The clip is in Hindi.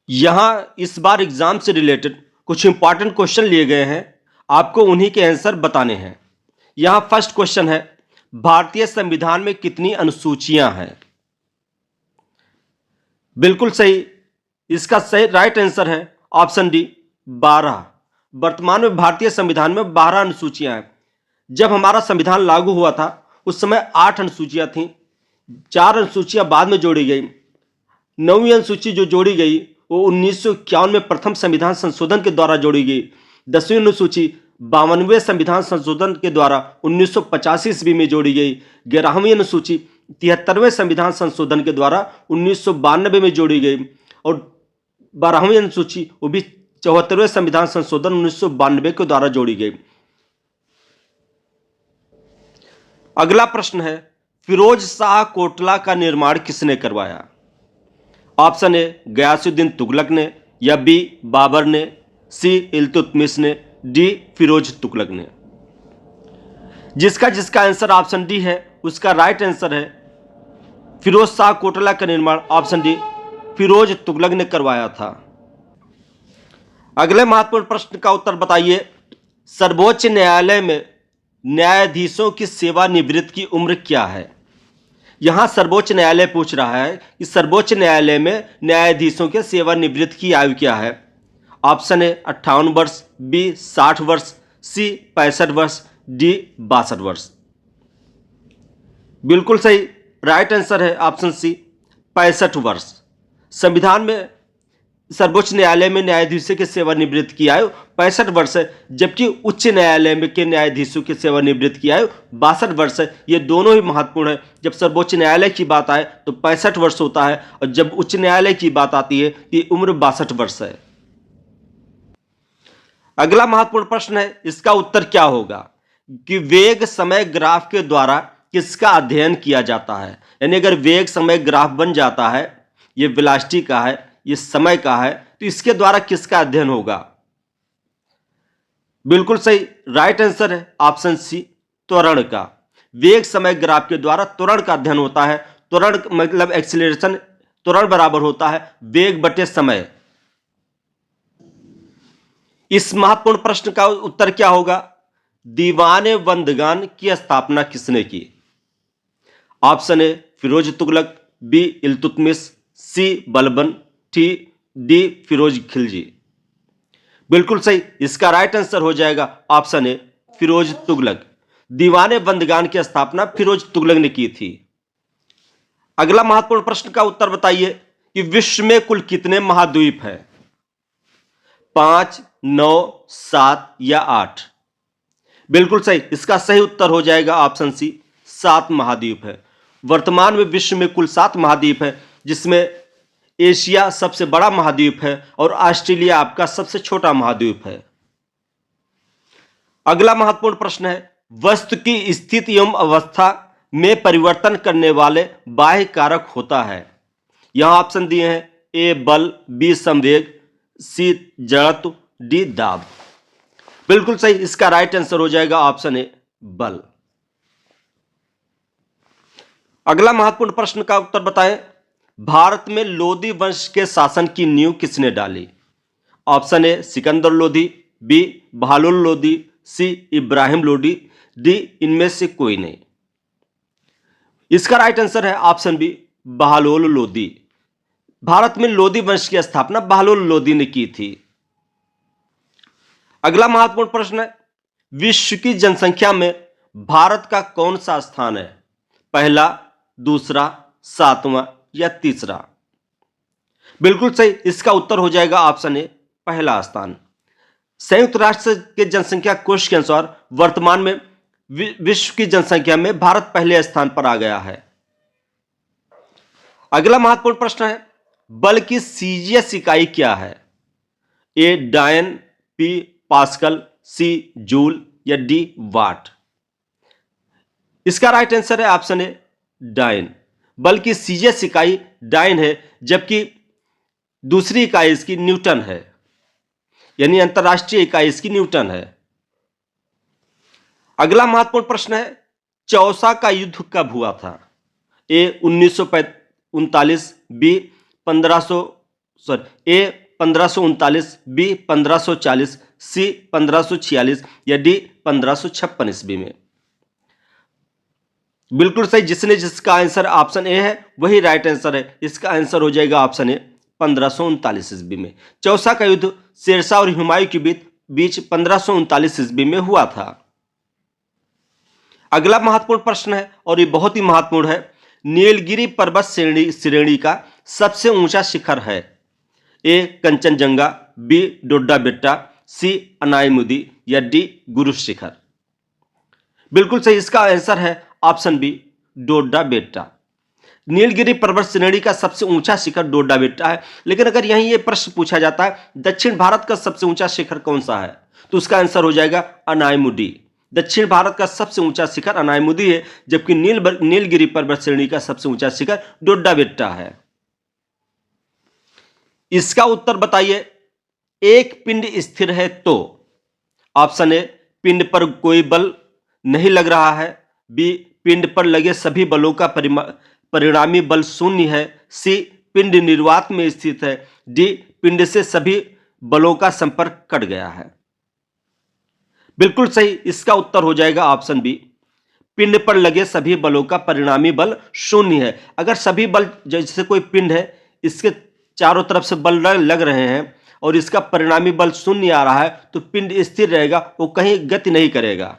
यहाँ इस बार एग्जाम से रिलेटेड कुछ इंपॉर्टेंट क्वेश्चन लिए गए हैं, आपको उन्हीं के आंसर बताने हैं। यहाँ फर्स्ट क्वेश्चन है, भारतीय संविधान में कितनी अनुसूचियां हैं? बिल्कुल सही, इसका सही राइट आंसर है ऑप्शन डी 12। वर्तमान में भारतीय संविधान में 12 अनुसूचियां हैं। जब हमारा संविधान लागू हुआ था उस समय 8 अनुसूचियां थीं, 4 अनुसूचियां बाद में जोड़ी गई। 9वीं अनुसूची जो जोड़ी गई वो 1951 में प्रथम संविधान संशोधन के द्वारा जोड़ी गई। 10वीं अनुसूची 52वें संविधान संशोधन के द्वारा 1985 ईस्वी में जोड़ी गई। 11वीं अनुसूची 73वें संविधान संशोधन के द्वारा 1992 में जोड़ी गई और 12वीं अनुसूची वो भी 74वें संविधान संशोधन 1992 के द्वारा जोड़ी गई। अगला प्रश्न है, फिरोज शाह कोटला का निर्माण किसने करवाया? ऑप्शन ए गयासुद्दीन तुगलक ने, या बी बाबर ने, सी इल्तुतमिश ने, डी फिरोज तुगलक ने। जिसका आंसर ऑप्शन डी है उसका राइट आंसर है फिरोज शाह कोटला का निर्माण ऑप्शन डी फिरोज तुगलक ने करवाया था। अगले महत्वपूर्ण प्रश्न का उत्तर बताइए, सर्वोच्च न्यायालय में न्यायाधीशों की सेवानिवृत्ति की उम्र क्या है? यहां सर्वोच्च न्यायालय पूछ रहा है कि सर्वोच्च न्यायालय में न्यायाधीशों के सेवानिवृत्ति की आयु क्या है। ऑप्शन ए 58 वर्ष, बी 60 वर्ष, सी 65 वर्ष, डी 62 वर्ष। बिल्कुल सही, राइट आंसर है ऑप्शन सी 65 वर्ष। संविधान में सर्वोच्च न्यायालय में न्यायाधीशों की सेवानिवृत्ति की आयु 65 वर्ष है, जबकि उच्च न्यायालय में के न्यायाधीशों की सेवानिवृत्ति की आयु 62 वर्ष है। ये दोनों ही महत्वपूर्ण है। जब सर्वोच्च न्यायालय की बात आए तो 65 वर्ष होता है और जब उच्च न्यायालय की बात आती है तो ये उम्र 62 वर्ष है। अगला महत्वपूर्ण प्रश्न है, इसका उत्तर क्या होगा कि वेग समय ग्राफ के द्वारा किसका अध्ययन किया जाता है? यानी अगर वेग समय ग्राफ बन जाता है, ये वेलोसिटी का है, ये समय का है, तो इसके द्वारा किसका अध्ययन होगा? बिल्कुल सही, राइट आंसर है ऑप्शन सी त्वरण का। वेग समय ग्राफ के द्वारा त्वरण का अध्ययन होता है। त्वरण मतलब एक्सीलरेशन, त्वरण बराबर होता है वेग बटे समय। इस महत्वपूर्ण प्रश्न का उत्तर क्या होगा? दीवाने बंदगान की स्थापना किसने की? Option A Firoz Tughlaq, B Iltutmish, C Balban, D Firoz Khilji. बिल्कुल सही, इसका राइट आंसर हो जाएगा ऑप्शन ए फिरोज तुगलक। दीवाने बंदगान की स्थापना फिरोज तुगलक ने की थी। अगला महत्वपूर्ण प्रश्न का उत्तर बताइए कि विश्व में कुल कितने महाद्वीप हैं? 5, 9, 7 या 8? बिल्कुल सही, इसका सही उत्तर हो जाएगा ऑप्शन सी 7 महाद्वीप है। वर्तमान में विश्व में कुल 7 महाद्वीप है, जिसमें एशिया सबसे बड़ा महाद्वीप है और ऑस्ट्रेलिया आपका सबसे छोटा महाद्वीप है। अगला महत्वपूर्ण प्रश्न है, वस्तु की स्थिति एवं अवस्था में परिवर्तन करने वाले बाह्य कारक होता है। यहां ऑप्शन दिए हैं, ए बल, बी संवेग, सी जड़त्व, डी दाब। बिल्कुल सही, इसका राइट आंसर हो जाएगा ऑप्शन ए बल। अगला महत्वपूर्ण प्रश्न का उत्तर बताएं, भारत में लोदी वंश के शासन की नींव किसने डाली? Option A Sikandar Lodi, B Bahlul Lodi, C Ibrahim Lodi, D इनमें से कोई नहीं। इसका राइट आंसर है ऑप्शन बी बहालुल लोदी। भारत में लोदी वंश की स्थापना बहालुल लोदी ने की थी। अगला महत्वपूर्ण प्रश्न है, विश्व की जनसंख्या में भारत का कौन सा स्थान है? पहला, दूसरा, 7वां या तीसरा? बिल्कुल सही, इसका उत्तर हो जाएगा ऑप्शन ए पहला स्थान। संयुक्त राष्ट्र के जनसंख्या कोष के अनुसार वर्तमान में विश्व की जनसंख्या में भारत पहले स्थान पर आ गया है। अगला महत्वपूर्ण प्रश्न है, बल की सीजीएस इकाई क्या है? ए डायन, बी पास्कल, सी जूल या डी वाट? इसका राइट आंसर है ऑप्शन ए डायन। बल की सीजीएस इकाई डायन है, जबकि दूसरी इकाई इसकी न्यूटन है, यानी अंतरराष्ट्रीय इकाई इसकी न्यूटन है। अगला महत्वपूर्ण प्रश्न है, चौसा का युद्ध कब हुआ था? ए 1939, बी 1500 सॉरी ए 1539, बी 1540, सी 1546 या डी 1556 ईस्वी में। बिल्कुल सही, जिसका आंसर ऑप्शन ए है वही राइट आंसर है। इसका आंसर हो जाएगा ऑप्शन ए 1539 ईस्वी में। चौसा का युद्ध शेरशाह और हुमायूं के बीच 1539 ईस्वी में हुआ था। अगला महत्वपूर्ण प्रश्न है और ये बहुत ही महत्वपूर्ण है। नीलगिरी पर्वत श्रेणी का सबसे ऊंचा शिखर है। ए कंचनजंगा, बी डोड्डा बेट्टा, सी अनायमुदी या डी गुरु शिखर। बिल्कुल सही, इसका आंसर है ऑप्शन बी डोड्डा बेट्टा। नीलगिरी पर्वत श्रेणी का सबसे ऊंचा शिखर डोड्डा बेट्टा है। लेकिन अगर यहीं ये प्रश्न पूछा जाता है दक्षिण भारत का सबसे ऊंचा शिखर कौन सा है, तो उसका आंसर हो जाएगा अनायमुदी। दक्षिण भारत का सबसे ऊंचा शिखर अनायमुदी है, जबकि नीलगिरी पर्वत श्रेणी का सबसे ऊंचा शिखर डोड्डा बेट्टा है। इसका उत्तर बताइए। एक पिंड स्थिर है तो ऑप्शन ए पिंड पर कोई बल नहीं लग रहा है, बी पिंड पर लगे सभी बलों का परिणामी बल शून्य है, सी पिंड निर्वात में स्थित है, डी पिंड से सभी बलों का संपर्क कट गया है। बिल्कुल सही, इसका उत्तर हो जाएगा ऑप्शन बी पिंड पर लगे सभी बलों का परिणामी बल शून्य है। अगर सभी बल, जैसे कोई पिंड है इसके चारों तरफ से बल लग रहे हैं और इसका परिणामी बल शून्य आ रहा है तो पिंड स्थिर रहेगा, वो कहीं गति नहीं करेगा।